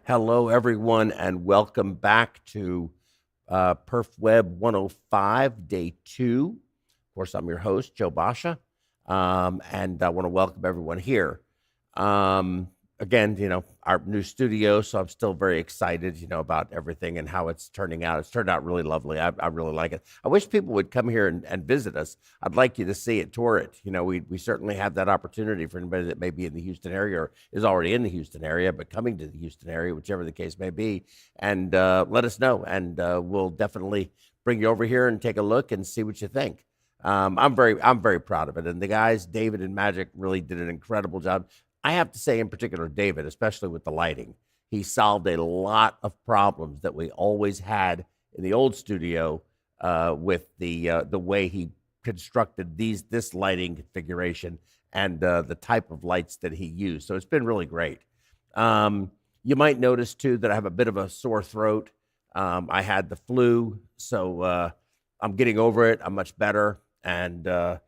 Hello, everyone, and welcome back to PerfWeb 105, Day 2. Of course, I'm your host, Joe Basha, and I want to welcome everyone here. Again, our new studio, so I'm still very excited, about everything and how it's turning out. It's turned out really lovely. I really like it. I wish people would come here and visit us. I'd like you to see it, tour it. We certainly have that opportunity for anybody that may be in the Houston area or is already in the Houston area, but coming to the Houston area, whichever the case may be, and let us know. And we'll definitely bring you over here and take a look and see what you think. I'm very proud of it. And the guys, David and Magic, really did an incredible job. I have to say, in particular, David, especially with the lighting, he solved a lot of problems that we always had in the old studio with the way he constructed this lighting configuration and the type of lights that he used. So it's been really great. You might notice too that I have a bit of a sore throat. I had the flu, so I'm getting over it. I'm much better, and I'm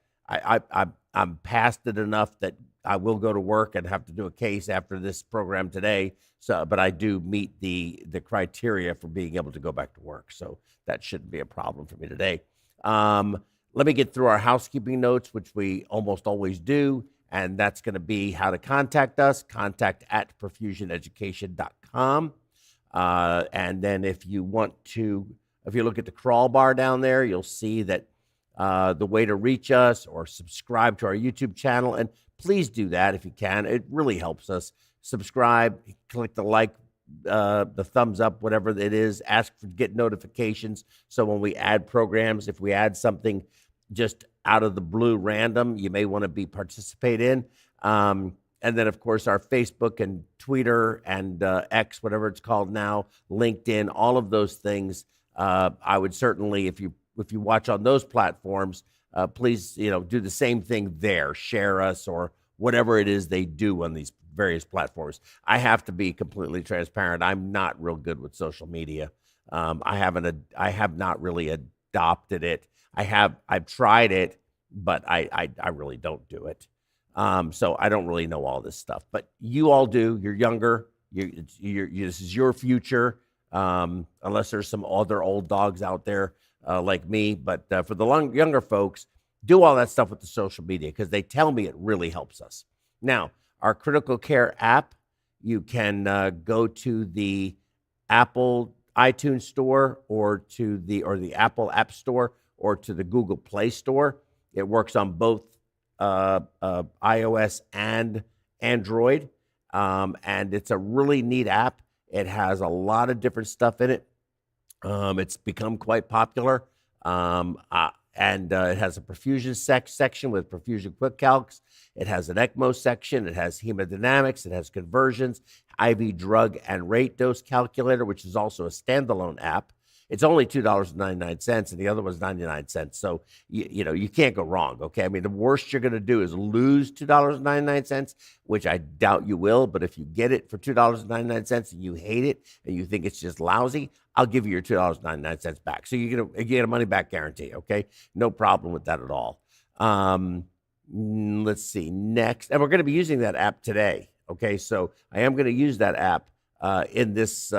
past it enough that I will go to work and have to do a case after this program today. So, but I do meet the criteria for being able to go back to work. So that shouldn't be a problem for me today. Let me get through our housekeeping notes, which we almost always do. And that's going to be how to contact us, contact@perfusioneducation.com. And then if you look at the crawl bar down there, you'll see that the way to reach us or subscribe to our YouTube channel. And please do that if you can. It really helps us. Subscribe, click the like, the thumbs up, whatever it is. Ask for get notifications. So when we add programs, if we add something just out of the blue random, you may want to participate in. And then, of course, our Facebook and Twitter and X, whatever it's called now, LinkedIn, all of those things. I would certainly, if you watch on those platforms, please, do the same thing there. Share us or whatever it is they do on these various platforms. I have to be completely transparent. I'm not real good with social media. I have not really adopted it. I've tried it, but I really don't do it. So I don't really know all this stuff, but you all do. You're younger. This is your future. Unless there's some other old dogs out there like me, but for the younger folks, do all that stuff with the social media because they tell me it really helps us. Now, our critical care app, you can go to the Apple iTunes Store or the Apple App Store or to the Google Play Store. It works on both iOS and Android, and it's a really neat app. It has a lot of different stuff in it. It's become quite popular, and it has a perfusion section with perfusion quick calcs. It has an ECMO section. It has hemodynamics. It has conversions, IV drug and rate dose calculator, which is also a standalone app. It's only $2.99, and the other one's 99 cents. So you can't go wrong. Okay, I mean the worst you're going to do is lose $2.99, which I doubt you will. But if you get it for $2.99 and you hate it and you think it's just lousy, I'll give you your $2.99 back. So you get a money back guarantee. Okay, no problem with that at all. Let's see next, and we're going to be using that app today. Okay, so I am going to use that app in this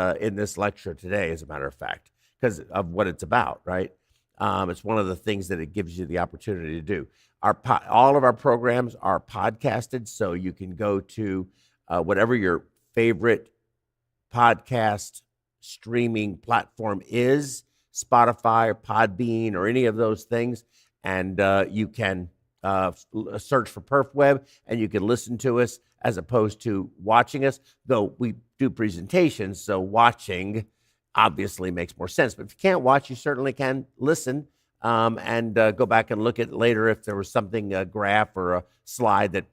lecture today, as a matter of fact, because of what it's about, right? It's one of the things that it gives you the opportunity to do. All of our programs are podcasted, so you can go to whatever your favorite podcast streaming platform is, Spotify or Podbean or any of those things, and you can search for PerfWeb, and you can listen to us as opposed to watching us, though we do presentations, so watching obviously makes more sense. But if you can't watch, you certainly can listen and go back and look at it later if there was something, a graph or a slide that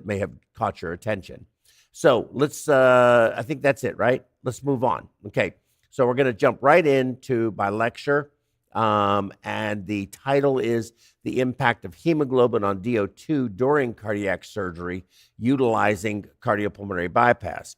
may have caught your attention. So I think that's it, right? Let's move on. Okay, so we're going to jump right into my lecture. And the title is The Impact of Hemoglobin on DO₂ During Cardiac Surgery Utilizing Cardiopulmonary Bypass,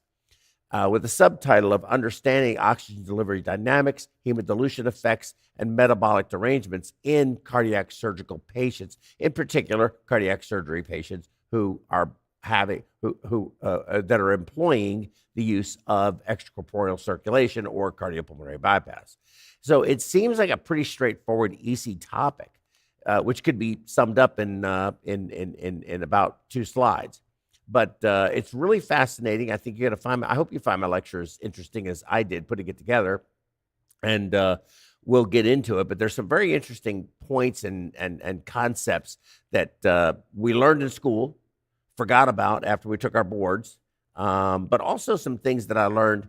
with the subtitle of Understanding Oxygen Delivery Dynamics, Hemodilution Effects, and Metabolic Derangements in Cardiac Surgical Patients, in particular, cardiac surgery patients who are that are employing the use of extracorporeal circulation or cardiopulmonary bypass. So it seems like a pretty straightforward, easy topic, which could be summed up in about 2 slides. But it's really fascinating. I think you're going to find. I hope you find my lecture as interesting as I did putting it together, and we'll get into it. But there's some very interesting points and concepts that we learned in school, forgot about after we took our boards, but also some things that I learned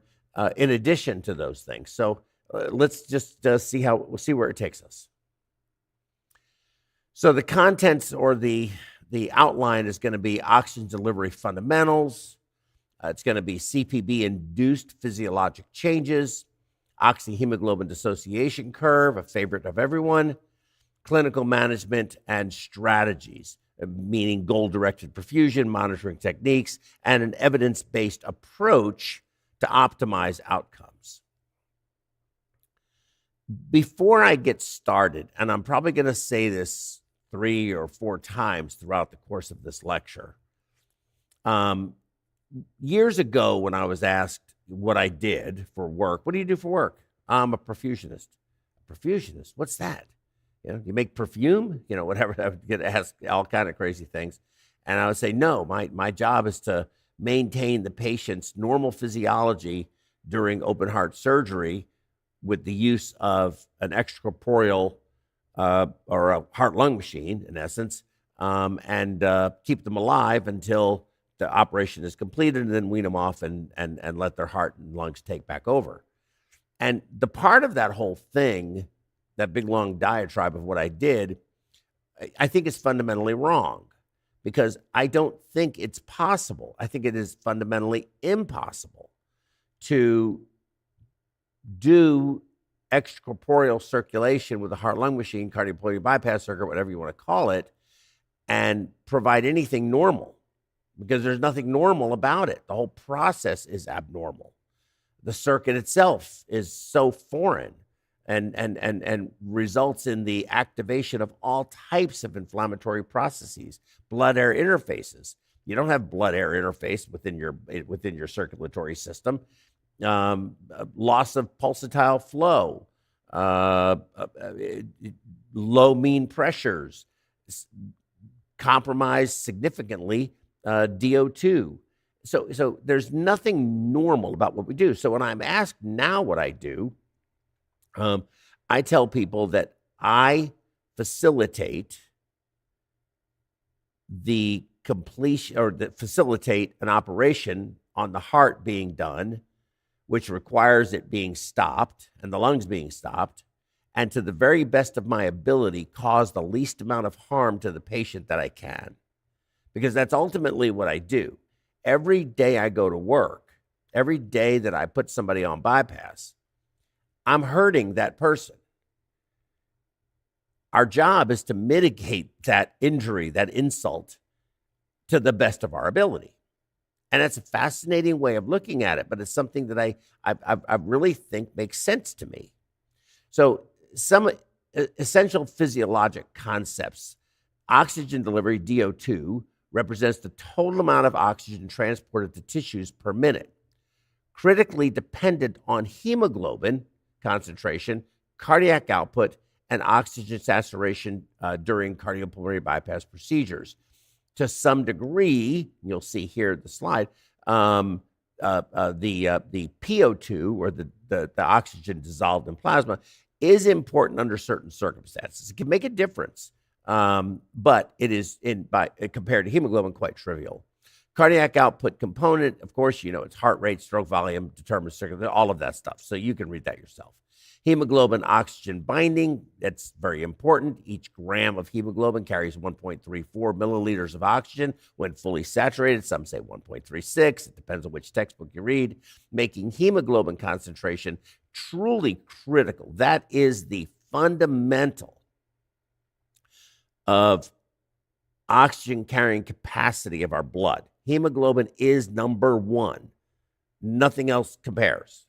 in addition to those things. So let's just see where it takes us. So the contents or the outline is going to be oxygen delivery fundamentals. It's going to be CPB-induced physiologic changes, oxyhemoglobin dissociation curve, a favorite of everyone, clinical management and strategies, meaning goal-directed perfusion, monitoring techniques, and an evidence-based approach to optimize outcomes. Before I get started, and I'm probably going to say this 3 or 4 times throughout the course of this lecture. Years ago, when I was asked what I did for work, what do you do for work? I'm a perfusionist. A perfusionist? What's that? You make perfume? Whatever. I would get asked all kind of crazy things. And I would say, no, my job is to maintain the patient's normal physiology during open heart surgery with the use of an extracorporeal or a heart-lung machine, in essence, and keep them alive until the operation is completed, and then wean them off and let their heart and lungs take back over. And the part of that whole thing, that big long diatribe of what I did, I think is fundamentally wrong, because I don't think it's possible. I think it is fundamentally impossible to do extracorporeal circulation with a heart-lung machine, cardiopulmonary bypass circuit, whatever you want to call it, and provide anything normal, because there's nothing normal about it. The whole process is abnormal. The circuit itself is so foreign and results in the activation of all types of inflammatory processes, blood-air interfaces. You don't have blood-air interface within your circulatory system. Loss of pulsatile flow, low mean pressures, compromise significantly DO₂. So there's nothing normal about what we do. So when I'm asked now what I do, I tell people that I facilitate the completion, or that facilitate an operation on the heart being done, which requires it being stopped and the lungs being stopped, and to the very best of my ability, cause the least amount of harm to the patient that I can. Because that's ultimately what I do. Every day I go to work, every day that I put somebody on bypass, I'm hurting that person. Our job is to mitigate that injury, that insult, to the best of our ability. And that's a fascinating way of looking at it, but it's something that I really think makes sense to me. So some essential physiologic concepts. Oxygen delivery, DO₂, represents the total amount of oxygen transported to tissues per minute, critically dependent on hemoglobin concentration, cardiac output, and oxygen saturation during cardiopulmonary bypass procedures. To some degree, you'll see here the slide, the PO₂, or the oxygen dissolved in plasma, is important under certain circumstances. It can make a difference, but it is, compared to hemoglobin, quite trivial. Cardiac output component, of course, it's heart rate, stroke volume, determined circulation, all of that stuff. So you can read that yourself. Hemoglobin oxygen binding, that's very important. Each gram of hemoglobin carries 1.34 milliliters of oxygen when fully saturated. Some say 1.36. It depends on which textbook you read. Making hemoglobin concentration truly critical. That is the fundamental of oxygen carrying capacity of our blood. Hemoglobin is number one. Nothing else compares.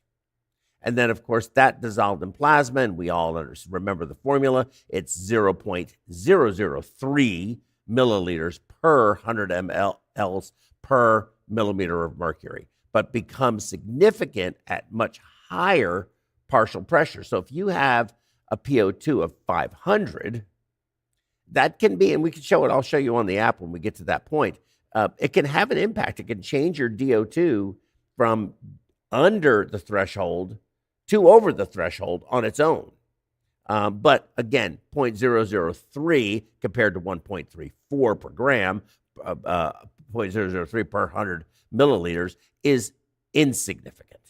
And then, of course, that dissolved in plasma, and we all remember the formula. It's 0.003 milliliters per 100 mLs per millimeter of mercury, but becomes significant at much higher partial pressure. So if you have a PO2 of 500, that can be, and we can show it, I'll show you on the app when we get to that point. It can have an impact. It can change your DO2 from under the threshold to over the threshold on its own. But again, 0.003 compared to 1.34 per gram, 0.003 per 100 milliliters is insignificant.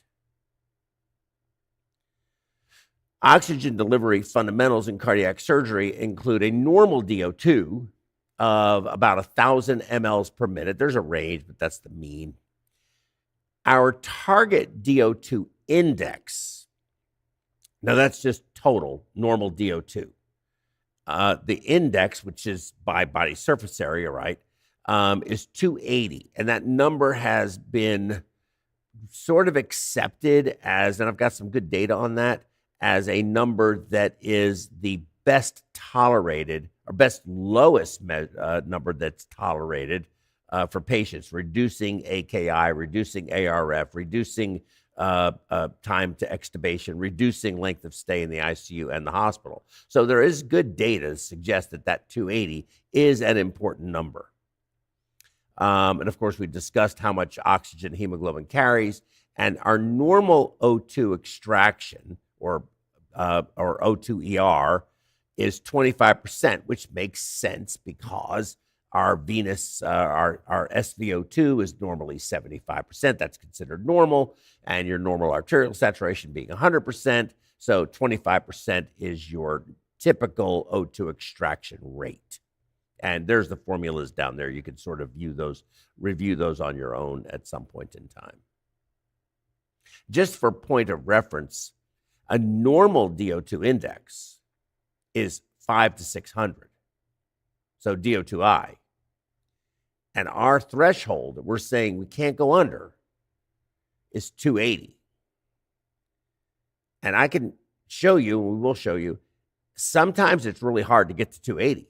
Oxygen delivery fundamentals in cardiac surgery include a normal DO2 of about 1,000 mLs per minute. There's a range, but that's the mean. Our target DO2 index, now that's just total normal DO2. The index, which is by body surface area, right, is 280. And that number has been sort of accepted as, and I've got some good data on that, as a number that is the best tolerated or best lowest number that's tolerated for patients, reducing AKI, reducing ARF, reducing time to extubation, reducing length of stay in the ICU and the hospital. So there is good data to suggest that that 280 is an important number. And of course, we discussed how much oxygen hemoglobin carries, and our normal O2 extraction or O2 is 25%, which makes sense because our venous, our SVO2 is normally 75%. That's considered normal, and your normal arterial saturation being 100%. So 25% is your typical O2 extraction rate. And there's the formulas down there. You can sort of review those on your own at some point in time. Just for point of reference, a normal DO2 index is 500 to 600. So DO2I. And our threshold that we're saying we can't go under is 280. And I can show you, and we will show you, sometimes it's really hard to get to 280.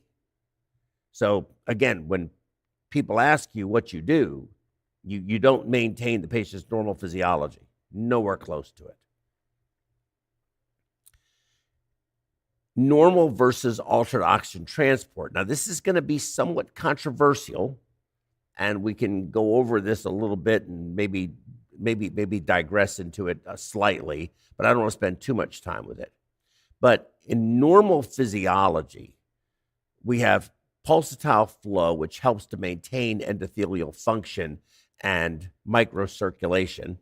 So again, when people ask you what you do, you don't maintain the patient's normal physiology. Nowhere close to it. Normal versus altered oxygen transport. Now, this is going to be somewhat controversial, and we can go over this a little bit and maybe digress into it slightly, but I don't want to spend too much time with it. But in normal physiology, we have pulsatile flow, which helps to maintain endothelial function and microcirculation.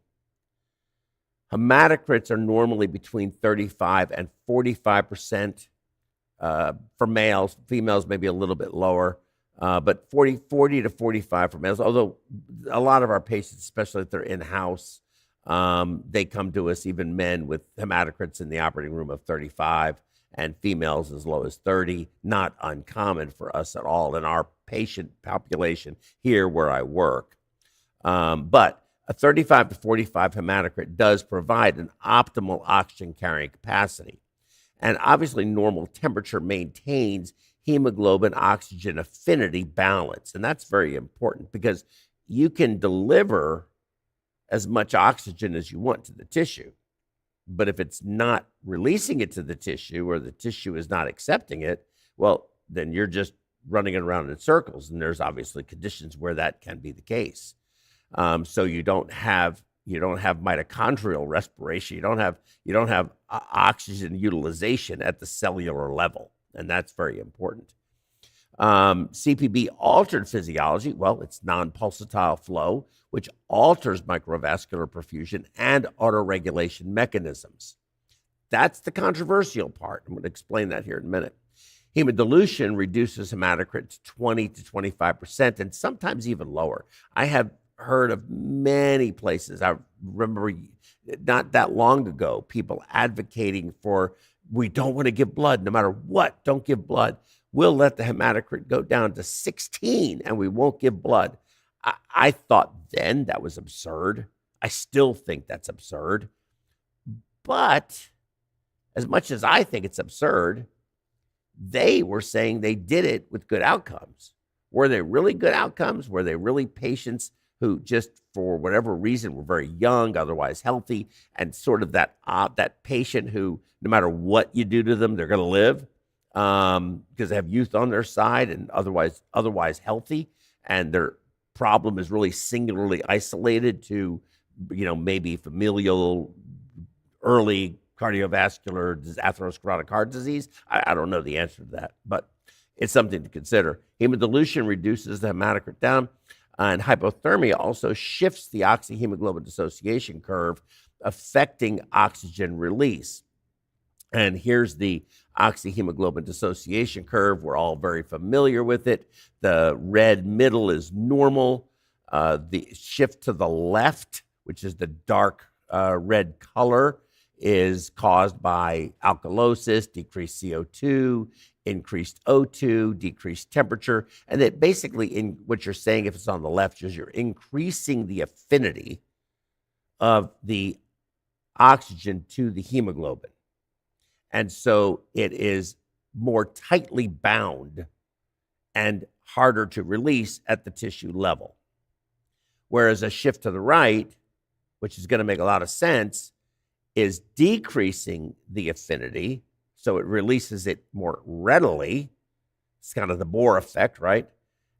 Hematocrits are normally between 35 and 45% for males. Females may be a little bit lower, but 40 to 45 for males. Although a lot of our patients, especially if they're in-house, they come to us, even men, with hematocrits in the operating room of 35 and females as low as 30. Not uncommon for us at all in our patient population here where I work. But a 35 to 45 hematocrit does provide an optimal oxygen carrying capacity. And obviously, normal temperature maintains hemoglobin oxygen affinity balance. And that's very important because you can deliver as much oxygen as you want to the tissue. But if it's not releasing it to the tissue or the tissue is not accepting it, well, then you're just running it around in circles. And there's obviously conditions where that can be the case. So you don't have mitochondrial respiration. You don't have oxygen utilization at the cellular level, and that's very important. CPB altered physiology. Well, it's non-pulsatile flow, which alters microvascular perfusion and autoregulation mechanisms. That's the controversial part. I'm going to explain that here in a minute. Hemodilution reduces hematocrit to 20 to 25%, and sometimes even lower. I have heard of many places. I remember not that long ago, people advocating for, we don't want to give blood, no matter what, don't give blood. We'll let the hematocrit go down to 16 and we won't give blood. I thought then that was absurd. I still think that's absurd. But as much as I think it's absurd, they were saying they did it with good outcomes. Were they really good outcomes? Were they really patients who just for whatever reason were very young, otherwise healthy, and sort of that patient who no matter what you do to them, they're going to live because they have youth on their side and otherwise healthy, and their problem is really singularly isolated to maybe familial early cardiovascular atherosclerotic heart disease. I don't know the answer to that, but it's something to consider. Hemodilution reduces the hematocrit down, and hypothermia also shifts the oxyhemoglobin dissociation curve, affecting oxygen release. And here's the oxyhemoglobin dissociation curve. We're all very familiar with it. The red middle is normal. The shift to the left, which is the dark red color, is caused by alkalosis, decreased CO2, increased O2, decreased temperature. And that basically, in what you're saying, if it's on the left, is you're increasing the affinity of the oxygen to the hemoglobin. And so it is more tightly bound and harder to release at the tissue level. Whereas a shift to the right, which is going to make a lot of sense, is decreasing the affinity, so it releases it more readily. It's kind of the Bohr effect, right?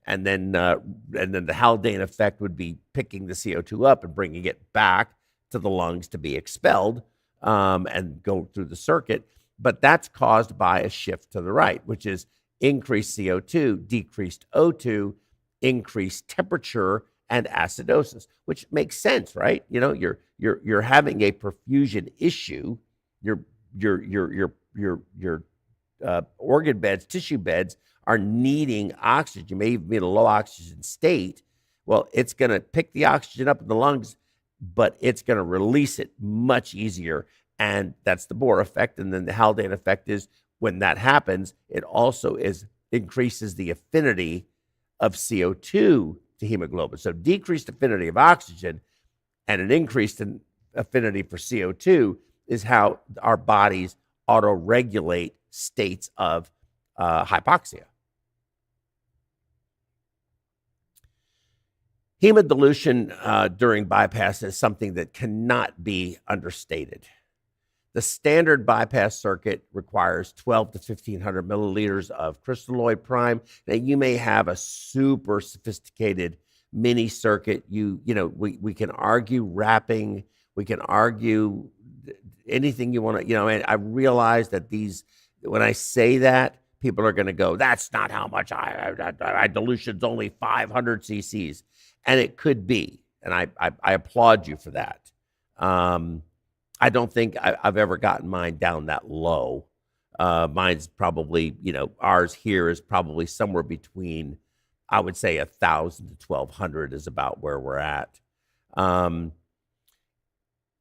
And then the Haldane effect would be picking the CO2 up and bringing it back to the lungs to be expelled and go through the circuit. But that's caused by a shift to the right, which is increased CO2, decreased O2, increased temperature, and acidosis, which makes sense, right? You're having a perfusion issue. Your organ beds, tissue beds are needing oxygen. You may even be in a low oxygen state. Well, it's going to pick the oxygen up in the lungs, but it's going to release it much easier. And that's the Bohr effect. And then the Haldane effect is when that happens, it also increases the affinity of CO2 to hemoglobin. So decreased affinity of oxygen and an increased affinity for CO2 is how our bodies auto-regulate states of hypoxia. Hemodilution during bypass is something that cannot be understated. The standard bypass circuit requires 12 to 1,500 milliliters of crystalloid prime. Now, you may have a super sophisticated mini circuit. We can argue wrapping. We can argue anything you want to, and I realize that when I say that, people are going to go, that's not how much I dilution's only 500 cc's. And it could be. And I applaud you for that. I don't think I've ever gotten mine down that low. Mine's probably, ours here is probably somewhere between, I would say 1,000 to 1,200 is about where we're at. And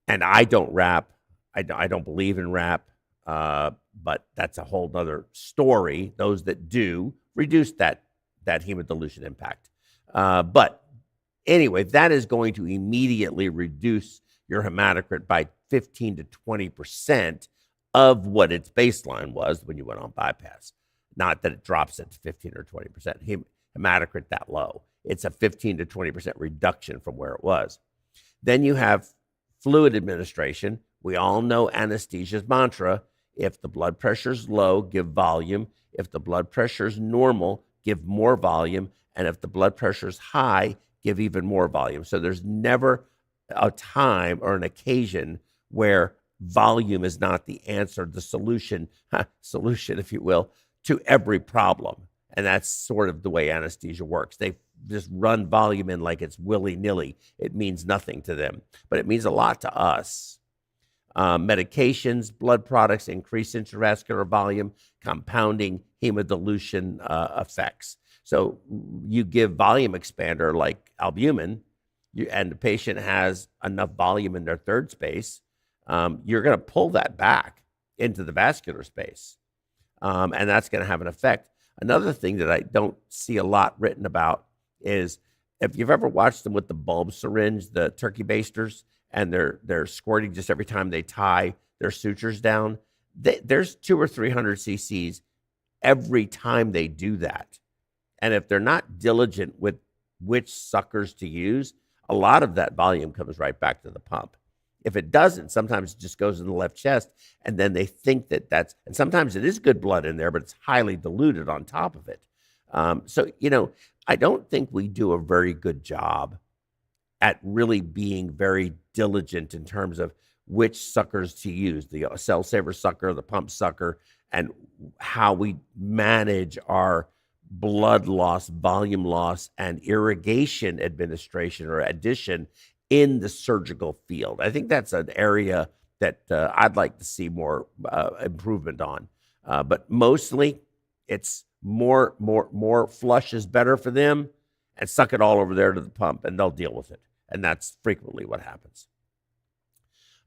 I don't wrap. I don't believe in wrap, but that's a whole nother story. Those that do reduce that hemodilution impact. But anyway, that is going to immediately reduce your hematocrit by 15 to 20% of what its baseline was when you went on bypass. Not that it drops it to 15 or 20%. Hematocrit that low. It's a 15 to 20% reduction from where it was. Then you have fluid administration. We all know anesthesia's mantra. If the blood pressure is low, give volume. If the blood pressure is normal, give more volume. And if the blood pressure is high, give even more volume. So there's never a time or an occasion where volume is not the answer, the solution, if you will, to every problem. And that's sort of the way anesthesia works. They just run volume in like it's willy-nilly. It means nothing to them, but it means a lot to us. Medications, blood products increase intravascular volume, compounding hemodilution effects. So you give volume expander like albumin, and the patient has enough volume in their third space, you're going to pull that back into the vascular space, and that's going to have an effect. Another thing that I don't see a lot written about is if you've ever watched them with the bulb syringe, the turkey basters, and they're squirting just every time they tie their sutures down, there's 200 or 300 cc's every time they do that. And if they're not diligent with which suckers to use, a lot of that volume comes right back to the pump. If it doesn't, sometimes it just goes in the left chest, and then they think that and sometimes it is good blood in there, but it's highly diluted on top of it. So, I don't think we do a very good job at really being very diligent in terms of which suckers to use, the cell saver sucker, the pump sucker, and how we manage our blood loss, volume loss, and irrigation administration or addition in the surgical field. I think that's an area that I'd like to see more improvement on. But mostly, it's more flush is better for them, and suck it all over there to the pump, and they'll deal with it. And that's frequently what happens.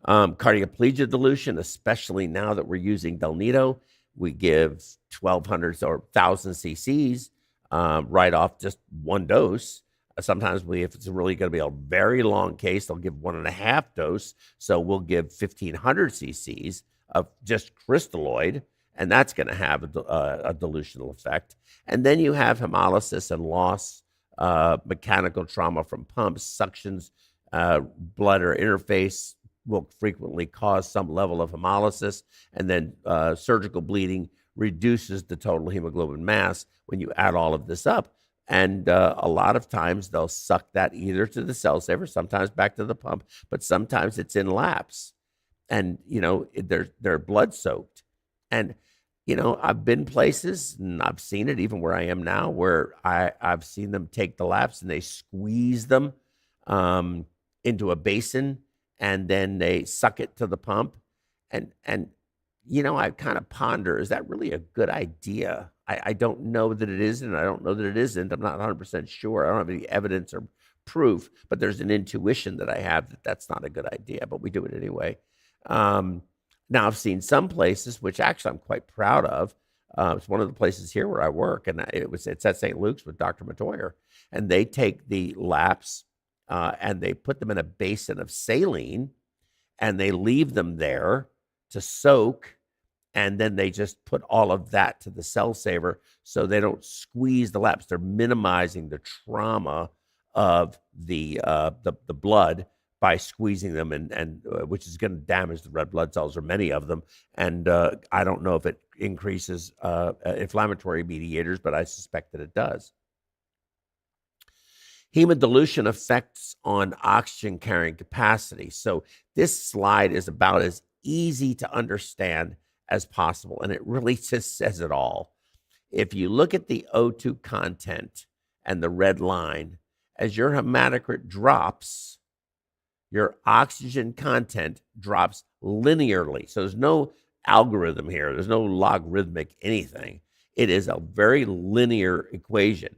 Cardioplegia dilution, especially now that we're using DO₂, we give 1,200 or 1,000 cc's right off just one dose. Sometimes if it's really going to be a very long case, they'll give 1.5 dose. So we'll give 1,500 cc's of just crystalloid, and that's going to have a dilutional effect. And then you have hemolysis and loss, mechanical trauma from pumps, suctions, blood or interface will frequently cause some level of hemolysis, and then surgical bleeding reduces the total hemoglobin mass when you add all of this up. And a lot of times they'll suck that either to the cell saver, sometimes back to the pump, but sometimes it's in laps. And, they're blood soaked. And, I've been places, and I've seen it even where I am now, where I've seen them take the laps and they squeeze them into a basin, and then they suck it to the pump. And I kind of ponder, is that really a good idea? I don't know that it is, and I don't know that it isn't. I'm not 100% sure. I don't have any evidence or proof, but there's an intuition that I have that that's not a good idea, but we do it anyway. Now, I've seen some places, which actually I'm quite proud of. It's one of the places here where I work, and it's at St. Luke's with Dr. Matoyer, and they take the laps and they put them in a basin of saline, and they leave them there to soak, and then they just put all of that to the cell saver so they don't squeeze the laps. They're minimizing the trauma of the blood by squeezing them, and which is going to damage the red blood cells, or many of them. And I don't know if it increases inflammatory mediators, but I suspect that it does. Hemodilution effects on oxygen carrying capacity. So this slide is about as easy to understand as possible, and it really just says it all. If you look at the O2 content and the red line, as your hematocrit drops, your oxygen content drops linearly. So there's no algorithm here. There's no logarithmic anything. It is a very linear equation.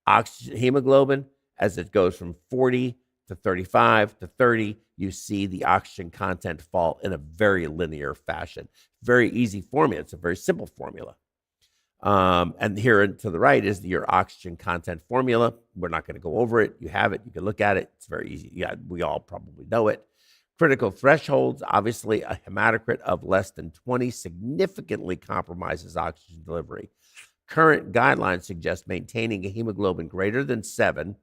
Oxygen, hemoglobin, as it goes from 40 to 35 to 30, you see the oxygen content fall in a very linear fashion. Very easy formula. It's a very simple formula. And here to the right is your oxygen content formula. We're not going to go over it. You have it. You can look at it. It's very easy. Yeah, we all probably know it. Critical thresholds, obviously a hematocrit of less than 20 significantly compromises oxygen delivery. Current guidelines suggest maintaining a hemoglobin greater than 7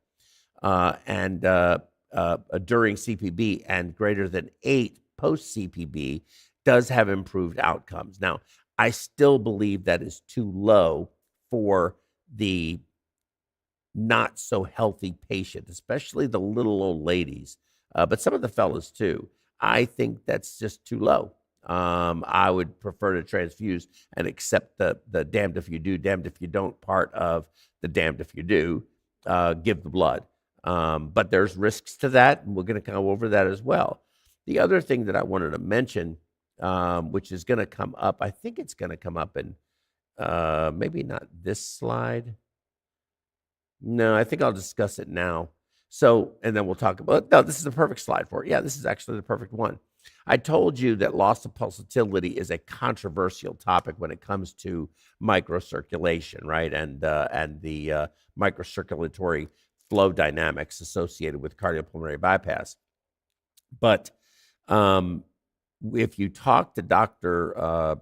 during CPB and greater than 8 post-CPB does have improved outcomes. Now, I still believe that is too low for the not so healthy patient, especially the little old ladies, but some of the fellas too. I think that's just too low. I would prefer to transfuse and accept the damned if you do, damned if you don't part of the damned if you do, give the blood. But there's risks to that, and we're going to go over that as well. The other thing that I wanted to mention, which is going to come up, I think it's going to come up in maybe not this slide. No, I think I'll discuss it now. So, and then we'll talk about, no, this is the perfect slide for it. Yeah, this is actually the perfect one. I told you that loss of pulsatility is a controversial topic when it comes to microcirculation, right? And the microcirculatory flow dynamics associated with cardiopulmonary bypass. But if you talk to Dr.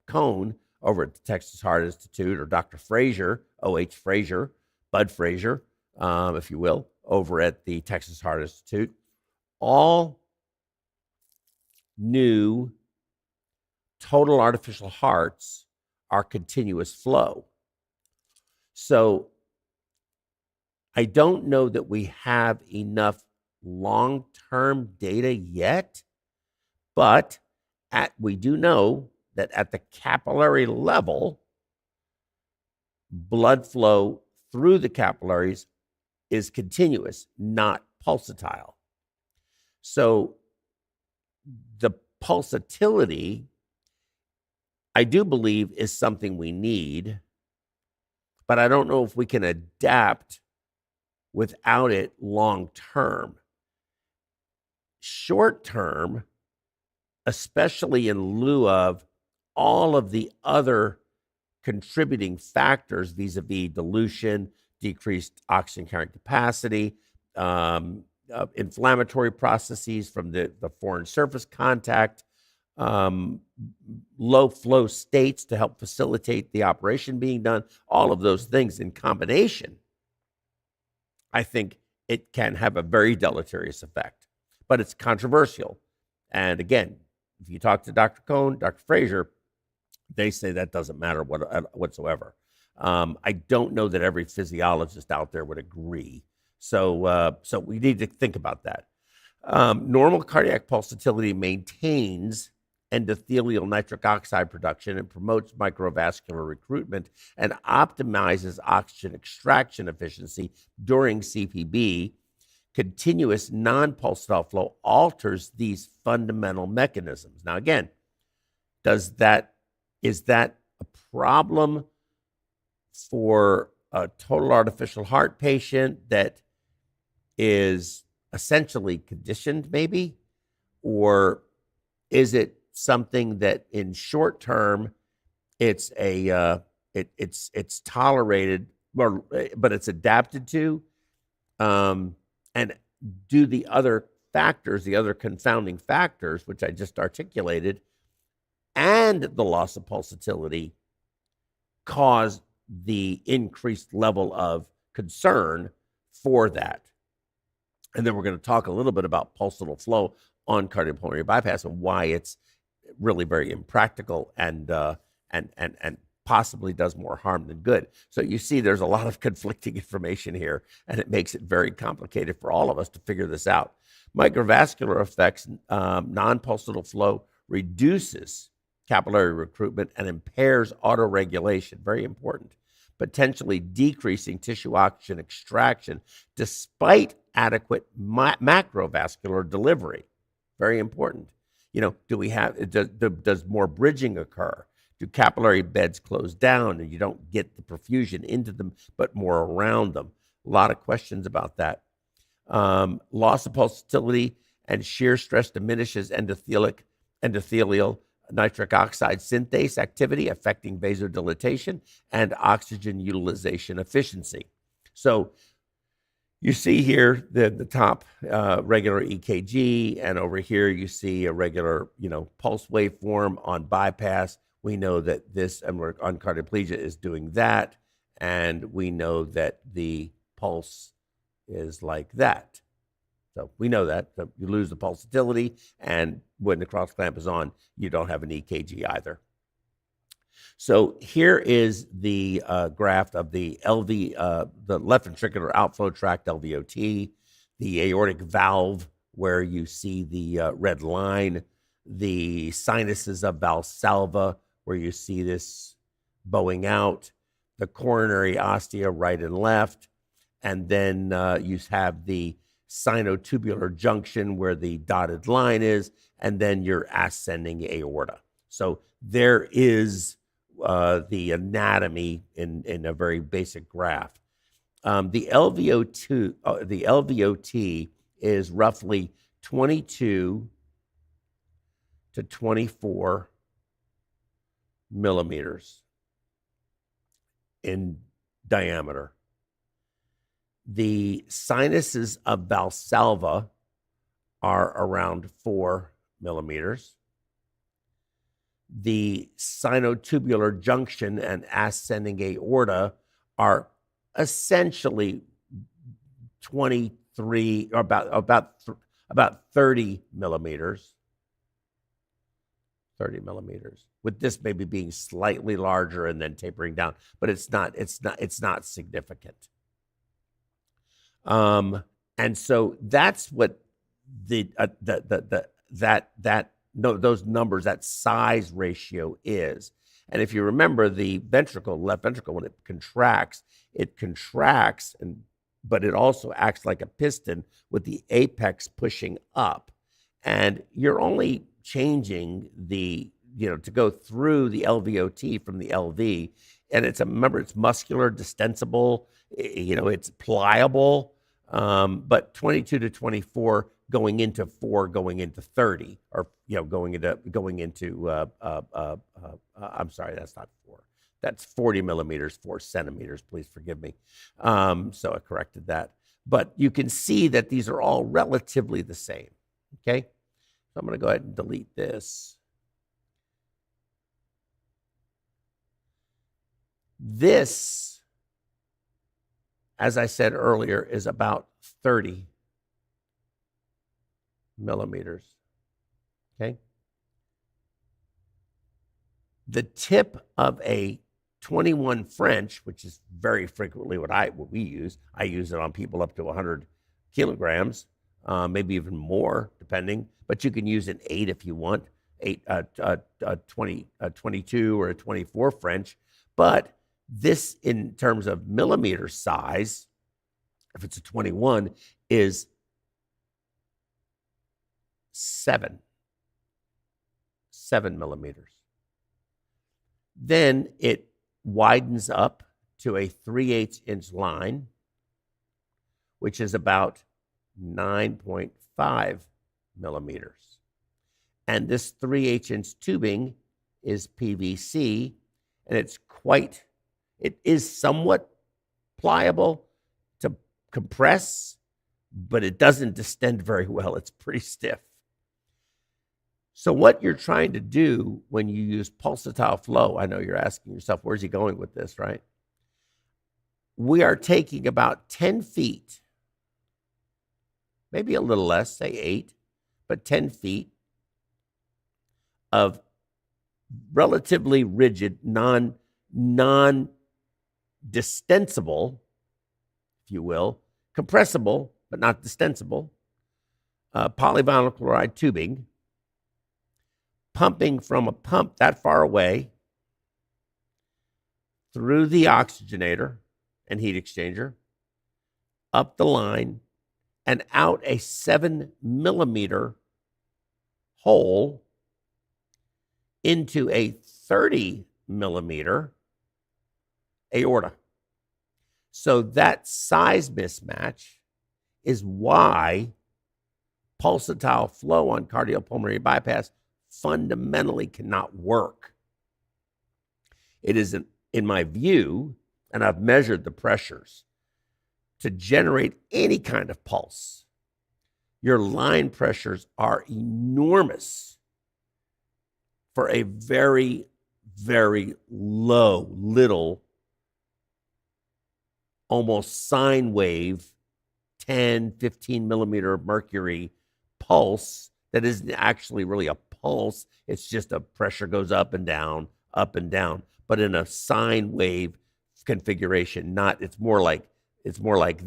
Cohn over at the Texas Heart Institute, or Dr. Frazier, O.H. Frazier, Bud Frazier, if you will, over at the Texas Heart Institute. All new total artificial hearts are continuous flow. So I don't know that we have enough long-term data yet, but we do know that at the capillary level, blood flow through the capillaries is continuous, not pulsatile. So the pulsatility, I do believe, is something we need, but I don't know if we can adapt without it long term. Short term, especially in lieu of all of the other contributing factors vis-a-vis dilution, decreased oxygen carrying capacity, inflammatory processes from the foreign surface contact, low flow states to help facilitate the operation being done, all of those things in combination, I think it can have a very deleterious effect. But it's controversial. And again, if you talk to Dr. Cohn, Dr. Fraser, they say that doesn't matter whatsoever. I don't know that every physiologist out there would agree. So we need to think about that. Normal cardiac pulsatility maintains endothelial nitric oxide production and promotes microvascular recruitment and optimizes oxygen extraction efficiency during CPB. Continuous non-pulsatile flow alters these fundamental mechanisms. Now, again, is that a problem for a total artificial heart patient that is essentially conditioned, maybe? Or is it something that in short term it's tolerated, but it's adapted to? And do the other factors, the other confounding factors, which I just articulated, and the loss of pulsatility cause the increased level of concern for that? And then we're going to talk a little bit about pulsatile flow on cardiopulmonary bypass and why it's really very impractical and possibly does more harm than good. So you see there's a lot of conflicting information here, and it makes it very complicated for all of us to figure this out. Microvascular effects, non-pulsatile flow reduces capillary recruitment and impairs autoregulation, very important, potentially decreasing tissue oxygen extraction despite adequate macrovascular delivery. Very important. You know, does more bridging occur? Do capillary beds close down and you don't get the perfusion into them, but more around them? A lot of questions about that. Loss of pulsatility and shear stress diminishes endothelial nitric oxide synthase activity, affecting vasodilatation and oxygen utilization efficiency. So you see here the top regular EKG, and over here you see a regular pulse waveform on bypass. We know that this on cardioplegia is doing that, and we know that the pulse is like that. So we know that. So you lose the pulsatility, and when the cross clamp is on, you don't have an EKG either. So here is the graph of the the left ventricular outflow tract, LVOT, the aortic valve, where you see the red line, the sinuses of Valsalva, where you see this bowing out, the coronary ostia right and left, and then you have the sinotubular junction where the dotted line is, and then your ascending aorta. So there is the anatomy in a very basic graph. The LVOT is roughly 22 to 24 millimeters in diameter. The sinuses of Valsalva are around 4 millimeters. The sinotubular junction and ascending aorta are essentially 23 or about 30 millimeters. 30 millimeters, with this maybe being slightly larger and then tapering down, but it's not significant. And so that's what those numbers, that size ratio is. And if you remember, the ventricle, left ventricle, when it contracts, but it also acts like a piston with the apex pushing up. And you're only changing to go through the LVOT from the LV. And remember, it's muscular, distensible, it's pliable. But 22 to 24 going into 4, going into 30, or going into I'm sorry, that's not 4. That's 40 millimeters, 4 centimeters. Please forgive me. So I corrected that. But you can see that these are all relatively the same. Okay, so I'm going to go ahead and delete this. This, as I said earlier, is about 30 millimeters. Okay. The tip of a 21 French, which is very frequently what we use. I use it on people up to 100 kilograms, maybe even more, depending. But you can use an 8 if you want, 22 or a 24 French. But this, in terms of millimeter size, if it's a 21, is 7 millimeters. Then it widens up to a 3/8 inch line, which is about 9.5 millimeters. And this 3/8 inch tubing is PVC, and it is somewhat pliable to compress, but it doesn't distend very well. It's pretty stiff. So what you're trying to do when you use pulsatile flow, I know you're asking yourself, where's he going with this, right? We are taking about 10 feet, maybe a little less, say 8, but 10 feet of relatively rigid, non-distensible, if you will, compressible, but not distensible, polyvinyl chloride tubing, pumping from a pump that far away through the oxygenator and heat exchanger, up the line, and out a 7 millimeter hole into a 30 millimeter aorta. So that size mismatch is why pulsatile flow on cardiopulmonary bypass fundamentally cannot work. It isn't, in my view, and I've measured the pressures, to generate any kind of pulse. Your line pressures are enormous for a very, very low, little, almost sine wave, 10, 15 millimeter of mercury pulse that isn't actually really a pulse. It's just a pressure goes up and down, but in a sine wave configuration. It's more like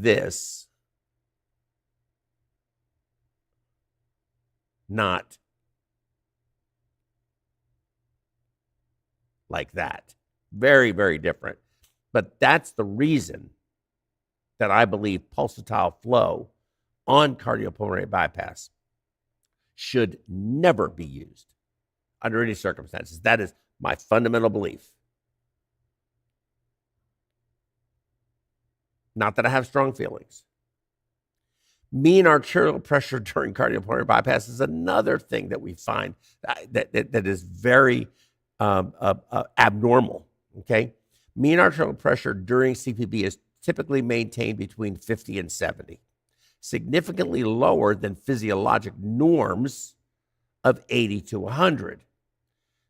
this, not like that. Very, very different. But that's the reason that I believe pulsatile flow on cardiopulmonary bypass should never be used under any circumstances. That is my fundamental belief. Not that I have strong feelings. Mean arterial pressure during cardiopulmonary bypass is another thing that we find that is very abnormal. Okay, mean arterial pressure during CPB is typically maintained between 50 and 70, significantly lower than physiologic norms of 80 to 100.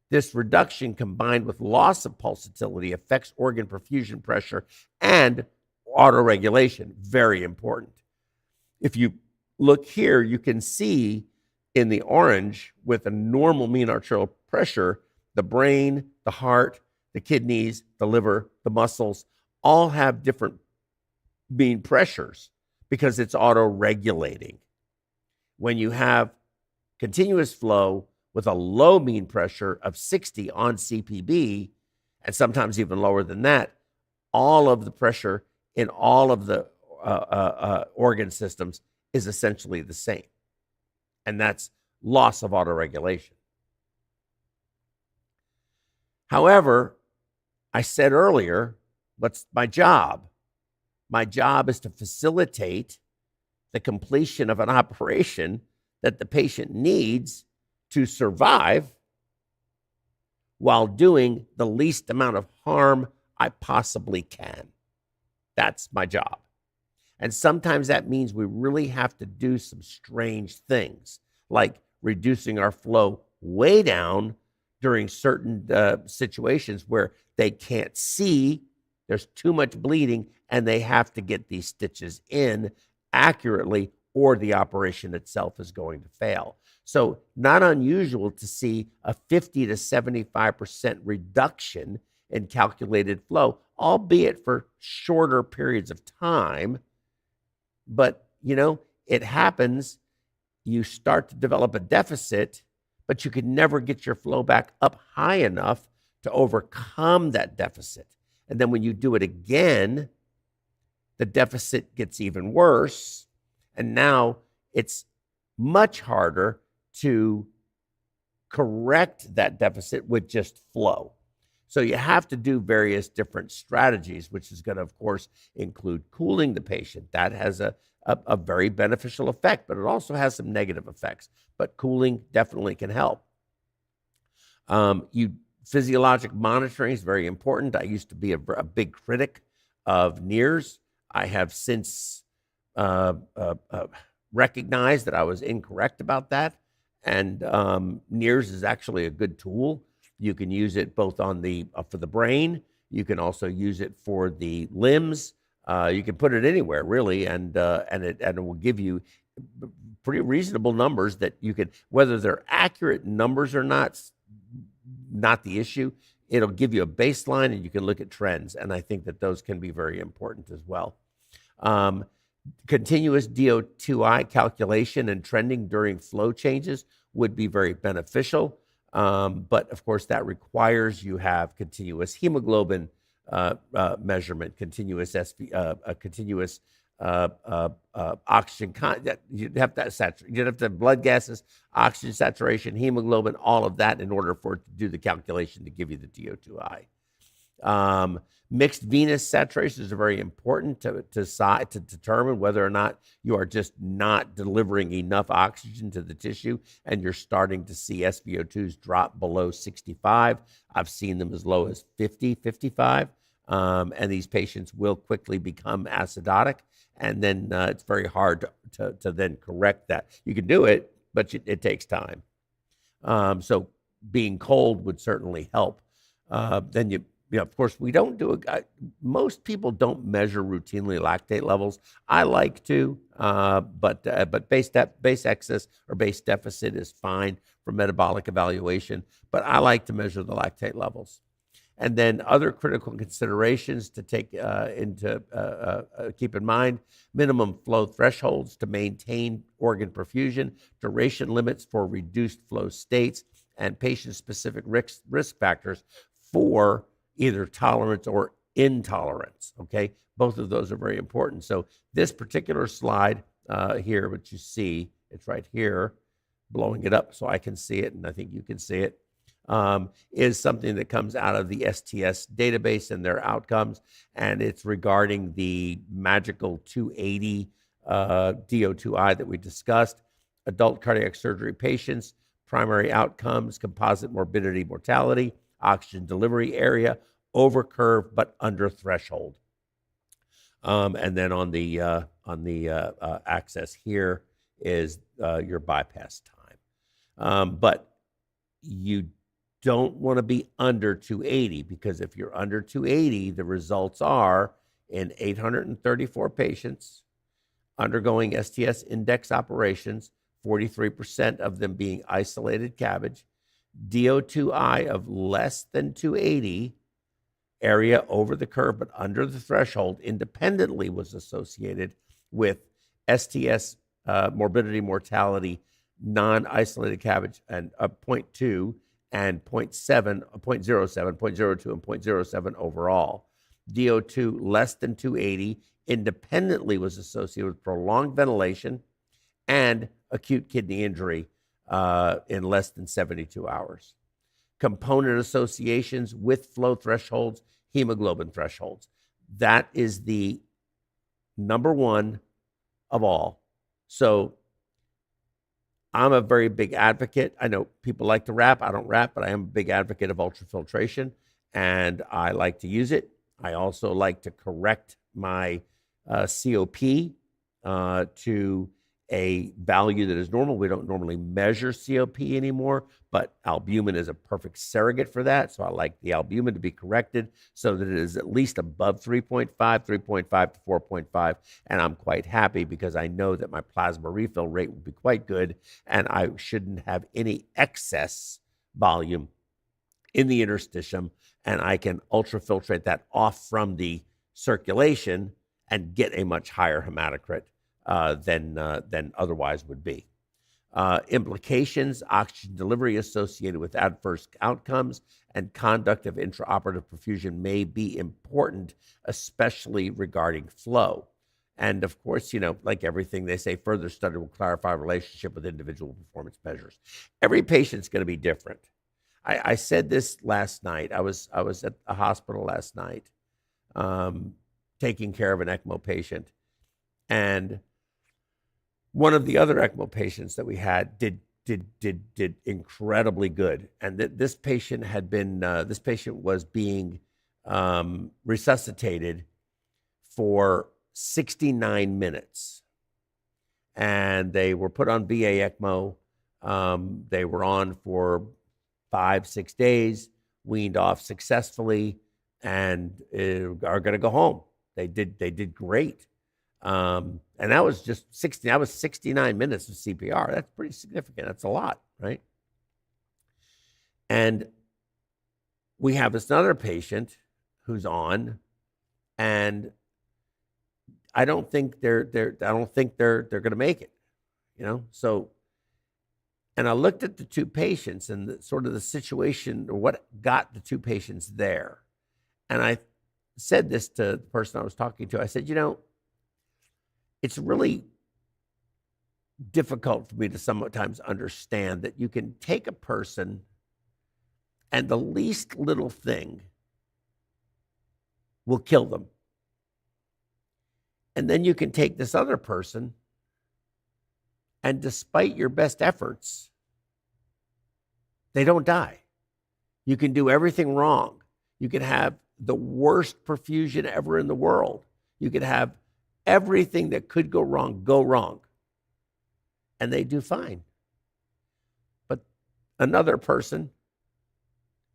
This reduction, combined with loss of pulsatility, affects organ perfusion pressure and autoregulation. Very important. If you look here, you can see in the orange with a normal mean arterial pressure, the brain, the heart, the kidneys, the liver, the muscles all have different mean pressures because it's auto-regulating. When you have continuous flow with a low mean pressure of 60 on CPB, and sometimes even lower than that, all of the pressure in all of the organ systems is essentially the same. And that's loss of autoregulation. However, I said earlier, what's my job? My job is to facilitate the completion of an operation that the patient needs to survive while doing the least amount of harm I possibly can. That's my job. And sometimes that means we really have to do some strange things, like reducing our flow way down during certain situations where they can't see, there's too much bleeding, and they have to get these stitches in accurately, or the operation itself is going to fail. So not unusual to see a 50 to 75% reduction in calculated flow, albeit for shorter periods of time. But, it happens. You start to develop a deficit, but you can never get your flow back up high enough to overcome that deficit. And then when you do it again, the deficit gets even worse. And now it's much harder to correct that deficit with just flow. So you have to do various different strategies, which is going to, of course, include cooling the patient. That has a very beneficial effect, but it also has some negative effects. But cooling definitely can help. Physiologic monitoring is very important. I used to be a big critic of NIRS. I have since recognized that I was incorrect about that. And NIRS is actually a good tool. You can use it both on for the brain. You can also use it for the limbs. You can put it anywhere, really, and it will give you pretty reasonable numbers that you can, whether they're accurate numbers or not the issue. It'll give you a baseline, and you can look at trends, and I think that those can be very important as well. Continuous DO₂ calculation and trending during flow changes would be very beneficial. But of course, that requires you have continuous hemoglobin measurement, continuous oxygen. You'd have to have blood gases, oxygen saturation, hemoglobin, all of that in order for it to do the calculation to give you the DO₂. Mixed venous saturations are very important to determine whether or not you are just not delivering enough oxygen to the tissue and you're starting to see SpO2s drop below 65. I've seen them as low as 50, 55. And these patients will quickly become acidotic. And then it's very hard to then correct that. You can do it, but it takes time. So being cold would certainly help. Then of course, we don't most people don't measure routinely lactate levels. I like to, but base excess or base deficit is fine for metabolic evaluation. But I like to measure the lactate levels. And then other critical considerations to take keep in mind: minimum flow thresholds to maintain organ perfusion, duration limits for reduced flow states, and patient-specific risk factors for either tolerance or intolerance. Okay, both of those are very important. So this particular slide here, which you see, it's right here, blowing it up so I can see it, and I think you can see it, is something that comes out of the STS database and their outcomes, and it's regarding the magical 280 DO₂ that we discussed. Adult cardiac surgery patients, primary outcomes, composite morbidity, mortality, oxygen delivery area, over curve but under threshold. And then on the axis here is your bypass time. But you don't want to be under 280, because if you're under 280, the results are in 834 patients, undergoing STS index operations, 43% of them being isolated CABG, DO₂ of less than 280, area over the curve but under the threshold, independently was associated with STS morbidity, mortality, non-isolated CABG, and 0.2 and 0.7, 0.07, 0.02, and 0.07 overall. DO₂ less than 280 independently was associated with prolonged ventilation and acute kidney injury in less than 72 hours. Component associations with flow thresholds, hemoglobin thresholds. That is the number one of all. So I'm a very big advocate. I know people like to rap. I don't rap, but I am a big advocate of ultrafiltration, and I like to use it. I also like to correct my COP to a value that is normal. We don't normally measure COP anymore, but albumin is a perfect surrogate for that. So I like the albumin to be corrected so that it is at least above 3.5, 3.5 to 4.5. And I'm quite happy because I know that my plasma refill rate will be quite good and I shouldn't have any excess volume in the interstitium, and I can ultrafiltrate that off from the circulation and get a much higher hematocrit than otherwise would be. Implications, oxygen delivery associated with adverse outcomes and conduct of intraoperative perfusion may be important, especially regarding flow. And of course, like everything, they say further study will clarify relationship with individual performance measures. Every patient's going to be different. I said this last night. I was at a hospital last night taking care of an ECMO patient, and one of the other ECMO patients that we had did incredibly good. And this patient had been this patient was being resuscitated for 69 minutes, and they were put on VA ECMO. They were on for 5-6 days, weaned off successfully, and are going to go home. They did great. And that was just 69 minutes of CPR. That's pretty significant. That's a lot, right? And we have this other patient who's on, and I don't think they're going to make it, So, and I looked at the two patients and sort of the situation, or what got the two patients there. And I said this to the person I was talking to. I said, it's really difficult for me to sometimes understand that you can take a person and the least little thing will kill them. And then you can take this other person, and despite your best efforts, they don't die. You can do everything wrong. You can have the worst perfusion ever in the world. You could have everything that could go wrong, and they do fine. But another person,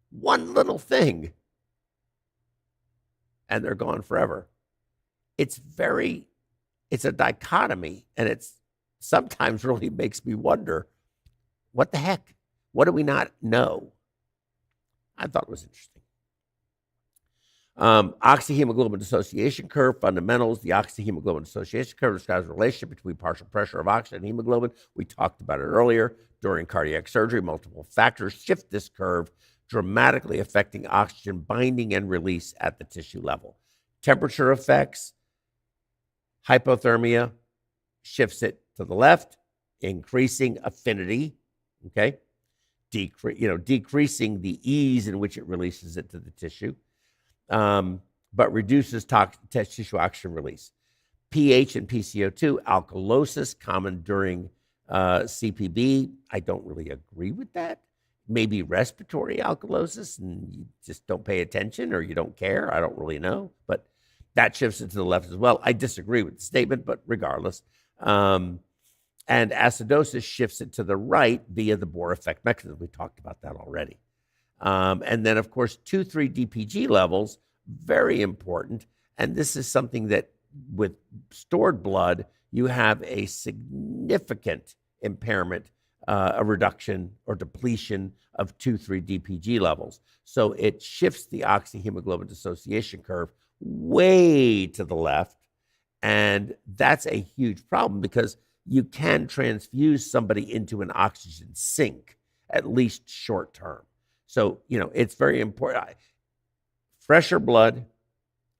one little thing, and they're gone forever. It's a dichotomy, and it's sometimes really makes me wonder, what the heck? What do we not know? I thought it was interesting. Oxyhemoglobin dissociation curve, fundamentals. The oxyhemoglobin dissociation curve describes the relationship between partial pressure of oxygen and hemoglobin. We talked about it earlier. During cardiac surgery, multiple factors shift this curve, dramatically affecting oxygen binding and release at the tissue level. Temperature effects, hypothermia shifts it to the left, increasing affinity, okay? Decreasing the ease in which it releases it to the tissue, but reduces tissue oxygen release. pH and PCO2, alkalosis, common during CPB. I don't really agree with that. Maybe respiratory alkalosis, and you just don't pay attention or you don't care. I don't really know, but that shifts it to the left as well. I disagree with the statement, but regardless. And acidosis shifts it to the right via the Bohr effect mechanism. We talked about that already. And then, of course, 2,3 DPG levels, very important. And this is something that with stored blood, you have a significant impairment, a reduction or depletion of 2,3 DPG levels. So it shifts the oxyhemoglobin dissociation curve way to the left. And that's a huge problem because you can transfuse somebody into an oxygen sink, at least short term. So, it's very important. Fresher blood,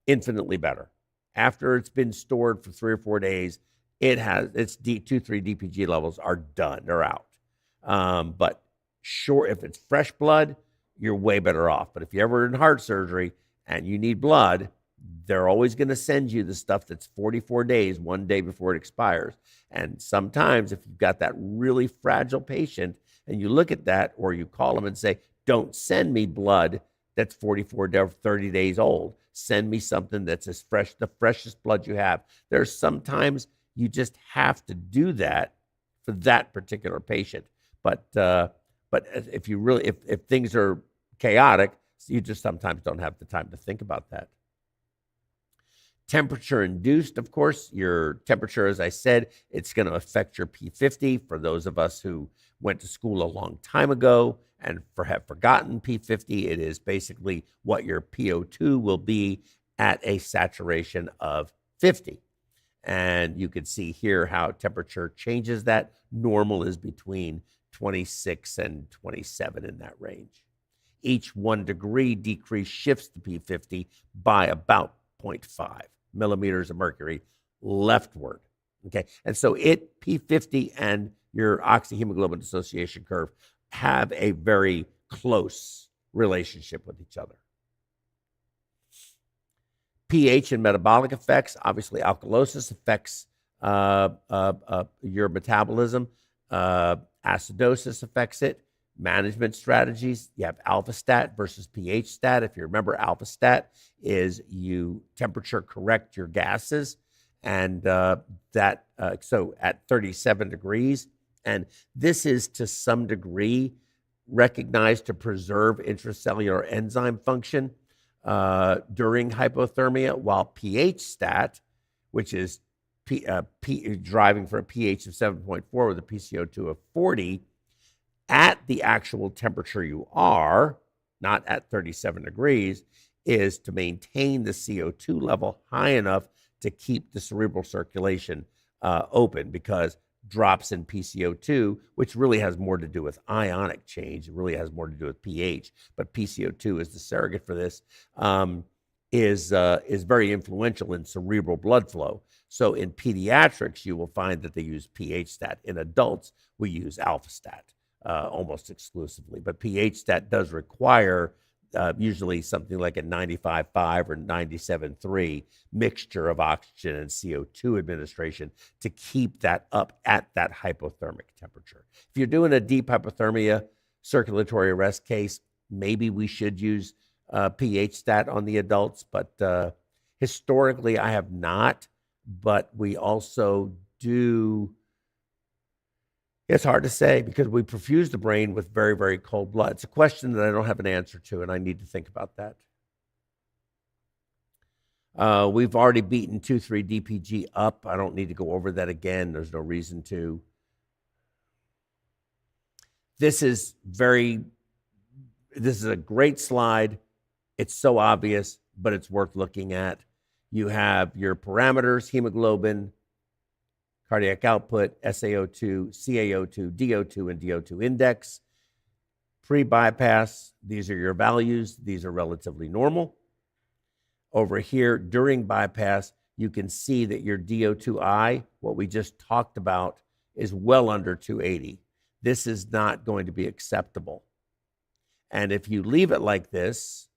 infinitely better. After it's been stored for 3 or 4 days, its 2,3 DPG levels are done. They're out. But sure, if it's fresh blood, you're way better off. But if you're ever in heart surgery and you need blood, they're always going to send you the stuff that's 44 days, 1 day before it expires. And sometimes if you've got that really fragile patient and you look at that, or you call them and say, don't send me blood that's 44 to 30 days old. Send me something that's as fresh, the freshest blood you have. There's sometimes you just have to do that for that particular patient. But if you really, if things are chaotic, you just sometimes don't have the time to think about that. Temperature induced, of course, your temperature, as I said, it's going to affect your P50. For those of us who went to school a long time ago and have forgotten P50, it is basically what your PO2 will be at a saturation of 50. And you can see here how temperature changes that. Normal is between 26 and 27 in that range. Each 1 degree decrease shifts the P50 by about 0.5 millimeters of mercury leftward. Okay, and so P50 and your oxyhemoglobin dissociation curve have a very close relationship with each other. pH and metabolic effects. Obviously, alkalosis affects your metabolism. Acidosis affects it. Management strategies, you have alpha stat versus pH stat. If you remember, alpha stat is you temperature correct your gases, and so at 37 degrees, and this is to some degree recognized to preserve intracellular enzyme function during hypothermia, while pH stat, which is driving for a pH of 7.4 with a PCO2 of 40, at the actual temperature you are, not at 37 degrees, is to maintain the CO2 level high enough to keep the cerebral circulation open, because drops in PCO2, which really has more to do with ionic change, it really has more to do with pH, but PCO2 is the surrogate for this, is very influential in cerebral blood flow. So in pediatrics, you will find that they use pH stat. In adults, we use alpha stat. Almost exclusively, but pH stat does require usually something like a 95.5 or 97.3 mixture of oxygen and CO2 administration to keep that up at that hypothermic temperature. If you're doing a deep hypothermia circulatory arrest case, maybe we should use pH stat on the adults, but historically I have not, but we also do. It's hard to say because we perfuse the brain with very, very cold blood. It's a question that I don't have an answer to, and I need to think about that. We've already beaten 2,3 DPG up. I don't need to go over that again. There's no reason to. This is a great slide. It's so obvious, but it's worth looking at. You have your parameters, hemoglobin, cardiac output, SaO2, CaO2, DO2, and DO2 index. Pre-bypass, these are your values. These are relatively normal. Over here, during bypass, you can see that your DO2I, what we just talked about, is well under 280. This is not going to be acceptable. And if you leave it like this,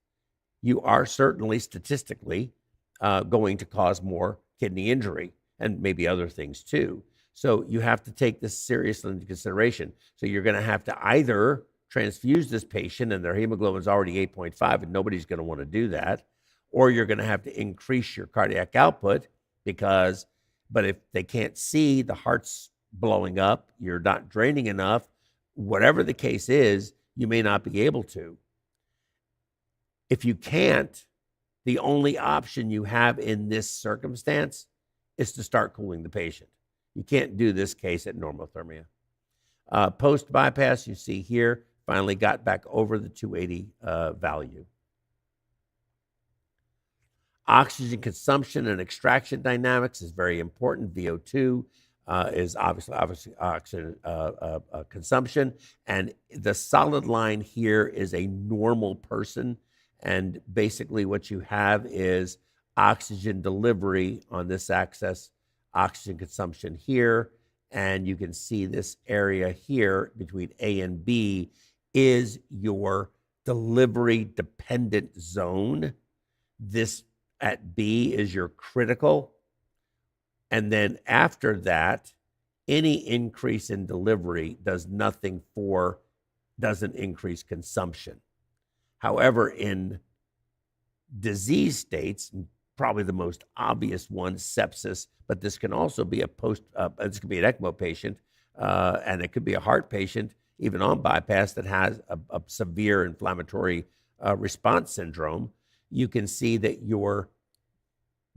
you are certainly statistically going to cause more kidney injury, and maybe other things too. So you have to take this seriously into consideration. So you're going to have to either transfuse this patient, and their hemoglobin is already 8.5, and nobody's going to want to do that, or you're going to have to increase your cardiac output but if they can't see, the heart's blowing up, you're not draining enough, whatever the case is, you may not be able to. If you can't, the only option you have in this circumstance is to start cooling the patient. You can't do this case at normothermia. Post bypass, you see here, finally got back over the 280 value. Oxygen consumption and extraction dynamics is very important. VO2 is obviously oxygen consumption. And the solid line here is a normal person. And basically what you have is oxygen delivery on this axis, oxygen consumption here. And you can see this area here between A and B is your delivery dependent zone. This at B is your critical. And then after that, any increase in delivery doesn't increase consumption. However, in disease states, probably the most obvious one, sepsis, but this can also be this could be an ECMO patient, and it could be a heart patient, even on bypass, that has a severe inflammatory response syndrome. You can see that your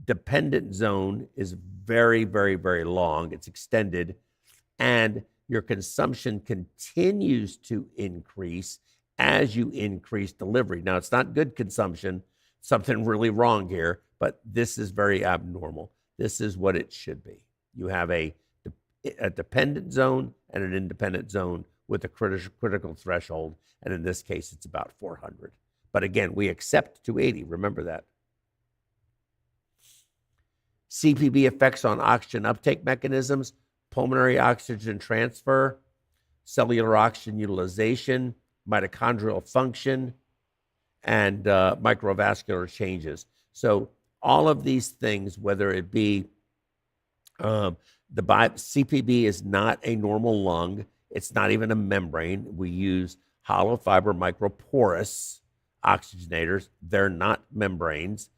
dependent zone is very, very, very long. It's extended, and your consumption continues to increase as you increase delivery. Now, it's not good consumption, something really wrong here, but this is very abnormal. This is what it should be. You have a dependent zone and an independent zone with a critical threshold, and in this case, it's about 400. But again, we accept 280. Remember that. CPB effects on oxygen uptake mechanisms, pulmonary oxygen transfer, cellular oxygen utilization, mitochondrial function, and microvascular changes. So all of these things, whether it be CPB is not a normal lung. It's not even a membrane. We use hollow fiber microporous oxygenators. They're not membranes.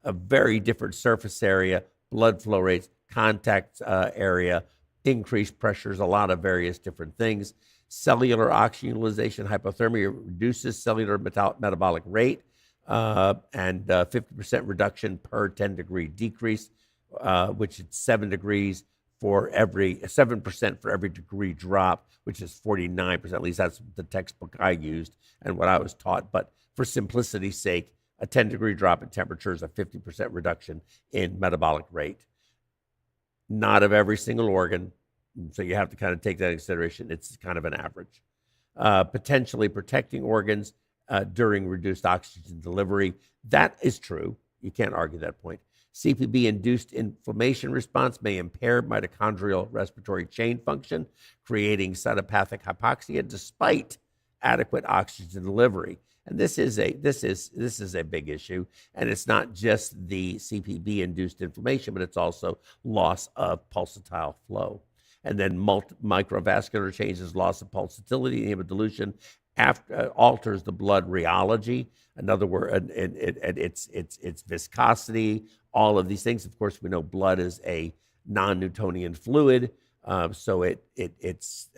A very different surface area, blood flow rates, contact area, increased pressures, a lot of various different things. Cellular oxygen utilization hypothermia reduces cellular metabolic rate, and 50% reduction per 10-degree decrease, which is 7% for every degree drop, which is 49%. At least that's the textbook I used and what I was taught. But for simplicity's sake, a 10-degree drop in temperature is a 50% reduction in metabolic rate. Not of every single organ, so you have to kind of take that into consideration. It's kind of an average. Potentially protecting organs during reduced oxygen delivery. That is true. You can't argue that point. CPB-induced inflammation response may impair mitochondrial respiratory chain function, creating cytopathic hypoxia despite adequate oxygen delivery. And this is a big issue, and it's not just the CPB-induced inflammation, but it's also loss of pulsatile flow. And then microvascular changes, loss of pulsatility, hemodilution, alters the blood rheology. In other words, its viscosity, all of these things. Of course, we know blood is a non-Newtonian fluid, so its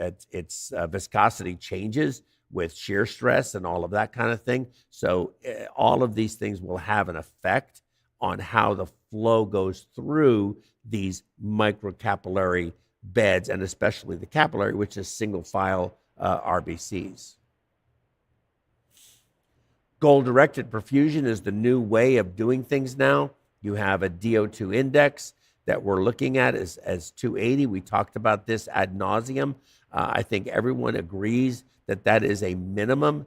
viscosity changes with shear stress and all of that kind of thing. So all of these things will have an effect on how the flow goes through these microcapillary beds, and especially the capillary, which is single file RBCs. Goal-directed perfusion is the new way of doing things now. You have a DO₂ index that we're looking at as 280. We talked about this ad nauseum. I think everyone agrees that that is a minimum,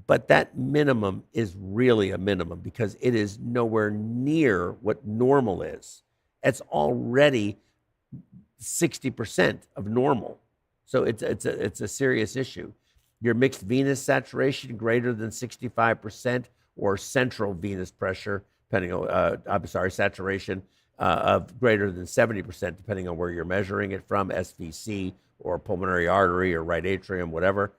but that minimum is really a minimum because it is nowhere near what normal is. It's already 60% of normal. So it's a serious issue. Your mixed venous saturation greater than 65% or central venous pressure, depending on, saturation of greater than 70%, depending on where you're measuring it from, SVC or pulmonary artery or right atrium, whatever.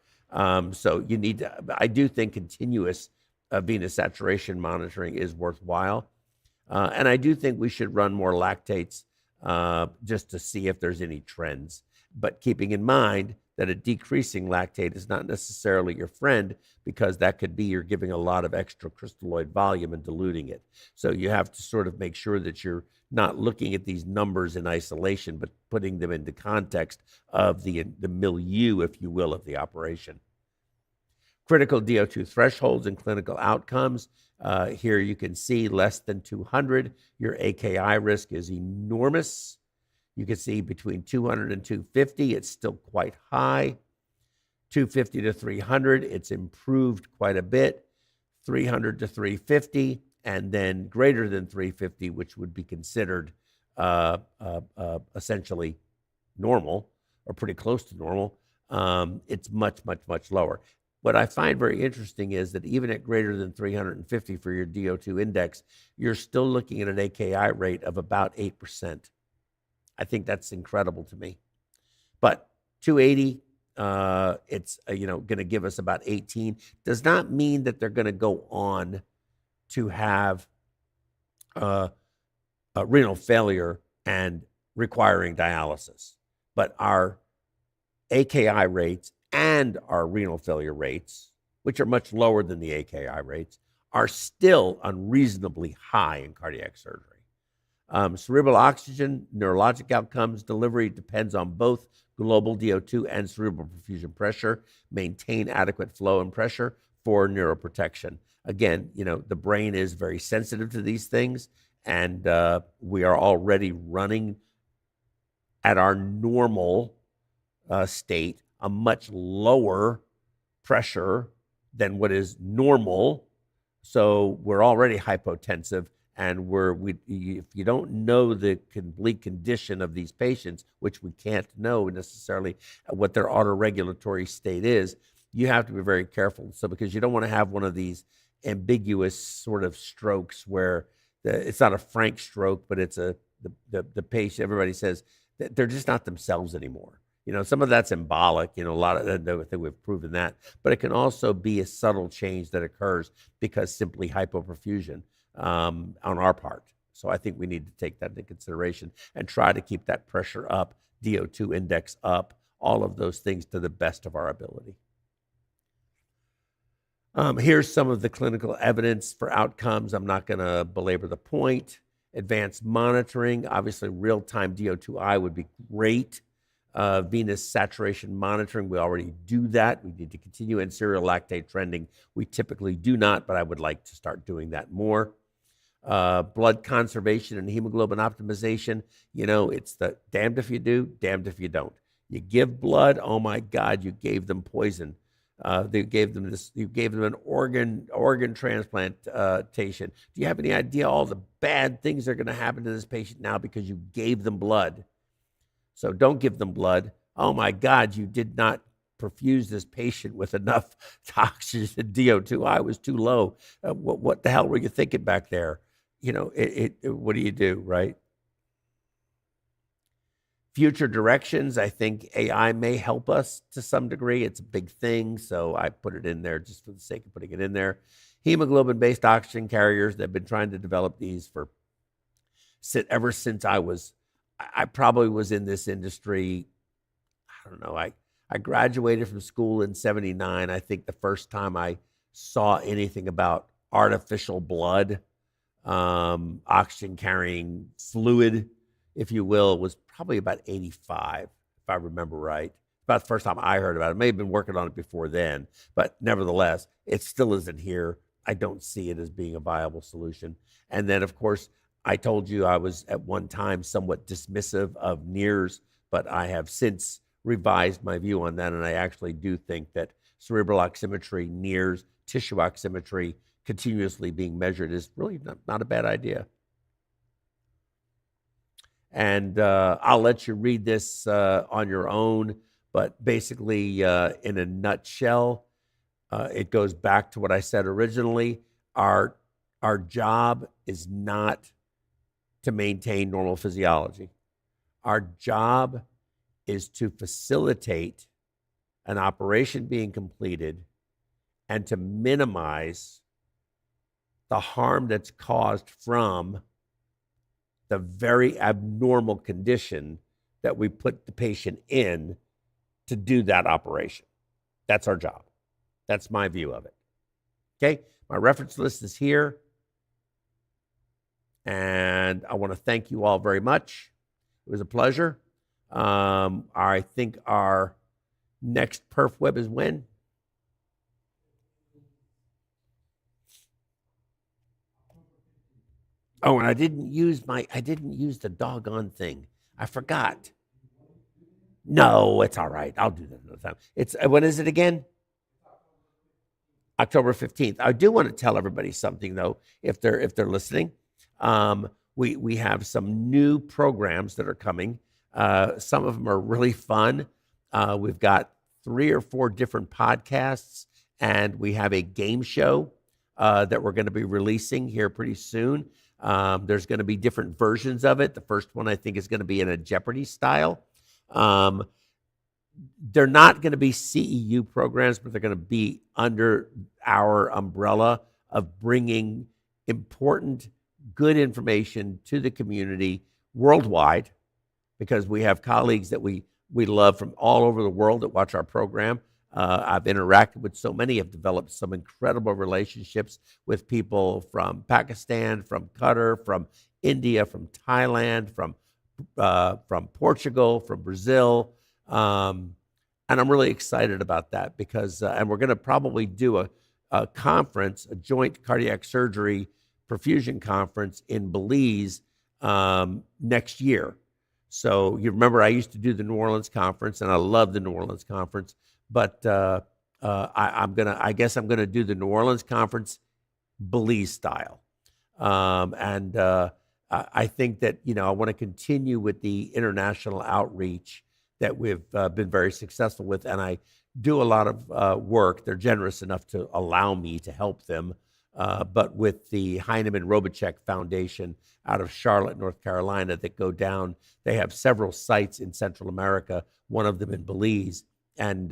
So you need to, I do think continuous venous saturation monitoring is worthwhile. And I do think we should run more lactates just to see if there's any trends. But keeping in mind that a decreasing lactate is not necessarily your friend, because that could be you're giving a lot of extra crystalloid volume and diluting it. So you have to sort of make sure that you're not looking at these numbers in isolation, but putting them into context of the milieu, if you will, of the operation. Critical DO₂ thresholds and clinical outcomes. Here you can see less than 200. Your AKI risk is enormous. You can see between 200 and 250, it's still quite high. 250 to 300, it's improved quite a bit. 300 to 350, and then greater than 350, which would be considered essentially normal or pretty close to normal. It's much, much, much lower. What I find very interesting is that even at greater than 350 for your DO₂ index, you're still looking at an AKI rate of about 8%. I think that's incredible to me. But 280, it's going to give us about 18. Does not mean that they're going to go on to have renal failure and requiring dialysis. But our AKI rates and our renal failure rates, which are much lower than the AKI rates, are still unreasonably high in cardiac surgery. Cerebral oxygen, neurologic outcomes, delivery depends on both global DO₂ and cerebral perfusion pressure. Maintain adequate flow and pressure for neuroprotection. Again, the brain is very sensitive to these things, and we are already running at our normal state a much lower pressure than what is normal. So we're already hypotensive, and if you don't know the complete condition of these patients, which we can't know necessarily what their autoregulatory state is, you have to be very careful. So because you don't want to have one of these ambiguous sort of strokes where it's not a frank stroke, but it's the patient, everybody says that they're just not themselves anymore. Some of that's embolic, a lot of that, I think we've proven that, but it can also be a subtle change that occurs because simply hypoperfusion on our part. So I think we need to take that into consideration and try to keep that pressure up, DO₂ index up, all of those things to the best of our ability. Here's some of the clinical evidence for outcomes. I'm not going to belabor the point. Advanced monitoring, obviously real-time DO₂i would be great. Venous saturation monitoring, we already do that. We need to continue. And serial lactate trending, we typically do not, but I would like to start doing that more. Blood conservation and hemoglobin optimization, it's the damned if you do, damned if you don't. You give blood, oh my God, you gave them poison. You gave them an organ transplantation. Do you have any idea all the bad things that are going to happen to this patient now because you gave them blood? So don't give them blood. Oh my God, you did not perfuse this patient with enough oxygen. DO₂i was too low. What the hell were you thinking back there? What do you do, right? Future directions, I think AI may help us to some degree. It's a big thing, so I put it in there just for the sake of putting it in there. Hemoglobin-based oxygen carriers, they've been trying to develop these ever since I probably was in this industry, I don't know, I graduated from school in 79. I think the first time I saw anything about artificial blood, oxygen-carrying fluid, if you will, was probably about 85, if I remember right. About the first time I heard about it. I may have been working on it before then, but nevertheless, it still isn't here. I don't see it as being a viable solution. And then, of course, I told you I was at one time somewhat dismissive of NIRS, but I have since revised my view on that, and I actually do think that cerebral oximetry, NIRS, tissue oximetry, continuously being measured is really not a bad idea. And I'll let you read this on your own, but basically, in a nutshell, it goes back to what I said originally. Our job is not to maintain normal physiology. Our job is to facilitate an operation being completed and to minimize the harm that's caused from the very abnormal condition that we put the patient in to do that operation. That's our job. That's my view of it. Okay, my reference list is here. And I want to thank you all very much. It was a pleasure. I think our next PerfWeb is when? Oh, and I didn't use the doggone thing. I forgot. No, it's all right. I'll do that another time. It's when is it again? October 15th. I do want to tell everybody something though, if they're listening. We have some new programs that are coming. Some of them are really fun. We've got 3 or 4 different podcasts, and we have a game show that we're going to be releasing here pretty soon. There's going to be different versions of it. The first one I think is going to be in a Jeopardy style. They're not going to be CEU programs, but they're going to be under our umbrella of bringing important, good information to the community worldwide, because we have colleagues that we love from all over the world that watch our program. I've interacted with so many, have developed some incredible relationships with people from Pakistan, from Qatar, from India, from Thailand, from Portugal, from Brazil. And I'm really excited about that because, and we're going to probably do a conference, a joint cardiac surgery perfusion conference in Belize next year. So you remember I used to do the New Orleans conference, and I love the New Orleans conference. But I guess I'm gonna do the New Orleans conference Belize style. I think that I want to continue with the international outreach that we've been very successful with, and I do a lot of work. They're generous enough to allow me to help them. But with the Heinemann Robichek Foundation out of Charlotte, North Carolina, that go down, they have several sites in Central America, one of them in Belize, and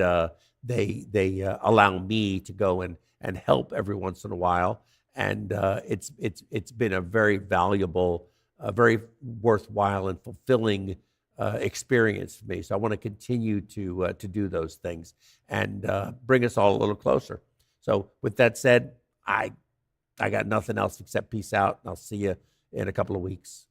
they allow me to go and help every once in a while. And it's been a very valuable, very worthwhile and fulfilling experience for me. So I want to continue to do those things and bring us all a little closer. So with that said, I got nothing else except peace out, and I'll see you in a couple of weeks.